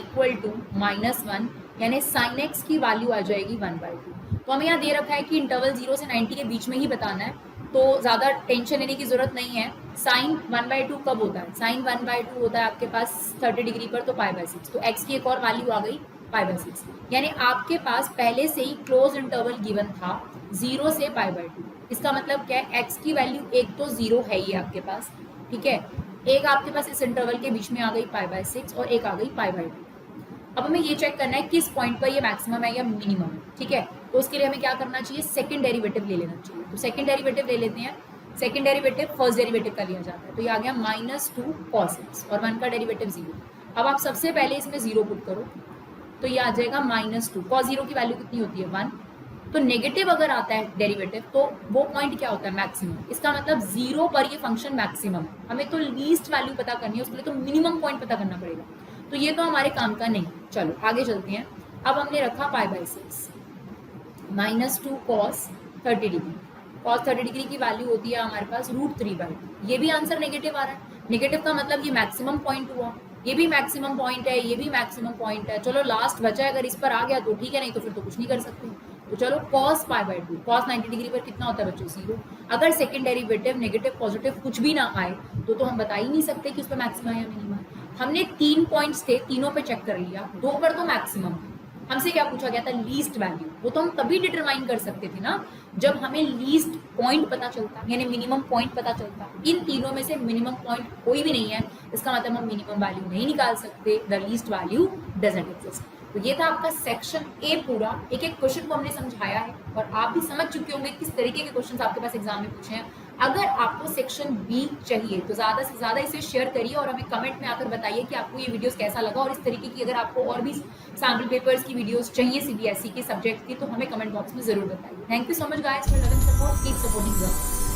-1, यानी sin x की वैल्यू आ जाएगी 1/2। तो हमें यहाँ दे रखा है कि इंटरवल 0 से 90 के बीच में ही बताना है, तो ज़्यादा टेंशन लेने की जरूरत नहीं है। साइन 1/2 कब होता है, साइन 1/2 होता है आपके पास 30 डिग्री पर, तो π/6। तो x की एक और वैल्यू आ गई π/6, यानी आपके पास पहले से ही क्लोज इंटरवल गिवन था 0 से π/2। इसका मतलब क्या है, x की वैल्यू एक तो 0 है ही आपके पास, ठीक है, एक आपके पास इस इंटरवल के बीच में आ गई π/6 और एक आ गई π/2। अब हमें ये चेक करना है किस पॉइंट पर ये मैक्सिमम है या मिनिमम है, ठीक है। तो उसके लिए हमें क्या करना चाहिए, सेकंड डेरिवेटिव ले लेना चाहिए। तो सेकंड डेरिवेटिव ले लेते हैं। सेकंड डेरिवेटिव फर्स्ट डेरिवेटिव का लिया जाता है, तो ये आ गया -2 cos x और 1 का डेरिवेटिव 0। अब आप सबसे पहले इसमें 0 पुट करो, तो ये आ जाएगा -2। cos 0 की वैल्यू कितनी होती है 1। तो नेगेटिव अगर आता है डेरिवेटिव तो वो पॉइंट क्या होता है, मैक्सिमम। इसका मतलब 0 पर ये फंक्शन मैक्सिमम है। हमें तो लीस्ट वैल्यू पता करनी है, उसके लिए तो मिनिमम पॉइंट पता करना पड़ेगा। तो ये तो हमारे काम का नहीं। चलो आगे चलते हैं। अब हमने रखा π/6 -2 cos 30 डिग्री। cos 30 डिग्री की वैल्यू होती है हमारे पास √3/2। ये भी आंसर नेगेटिव आ रहा है। नेगेटिव का मतलब ये मैक्सिमम पॉइंट हुआ, ये भी मैक्सिमम पॉइंट है, ये भी मैक्सिमम पॉइंट है। चलो लास्ट बचा है, अगर इस पर आ गया तो ठीक है, नहीं तो फिर तो कुछ नहीं कर सकते। तो चलो cos π/2, cos 90 डिग्री पर कितना होता है बच्चों, 0। अगर सेकंड डेरिवेटिव नेगेटिव पॉजिटिव कुछ भी ना आए तो हम बता ही नहीं सकते कि उस पर मैक्सिमम है या मिनिमम। हमने 3 पॉइंट्स थे, तीनों पे चेक कर लिया, 2 पर तो मैक्सिमम। हमसे क्या पूछा गया था, लीस्ट वैल्यू। वो तो हम तभी डिटरमाइन कर सकते थे ना जब हमें लीस्ट पॉइंट पता चलता, यानी मिनिमम पॉइंट पता चलता। इन तीनों में से मिनिमम पॉइंट कोई भी नहीं है, इसका मतलब हम मिनिमम वैल्यू नहीं निकाल सकते। The least value doesn't exist. तो ये था आपका सेक्शन ए पूरा। एक एक क्वेश्चन को हमने समझाया है और आप भी समझ चुके होंगे किस तरीके के क्वेश्चन आपके पास एग्जाम में पूछे हैं। अगर आपको सेक्शन बी चाहिए तो ज़्यादा से ज़्यादा इसे शेयर करिए और हमें कमेंट में आकर बताइए कि आपको ये वीडियोस कैसा लगा। और इस तरीके की अगर आपको और भी सैम्पल पेपर्स की वीडियोस चाहिए सीबीएसई के सब्जेक्ट की, तो हमें कमेंट बॉक्स में जरूर बताइए। Thank you so much guys for loving support, keep supporting us.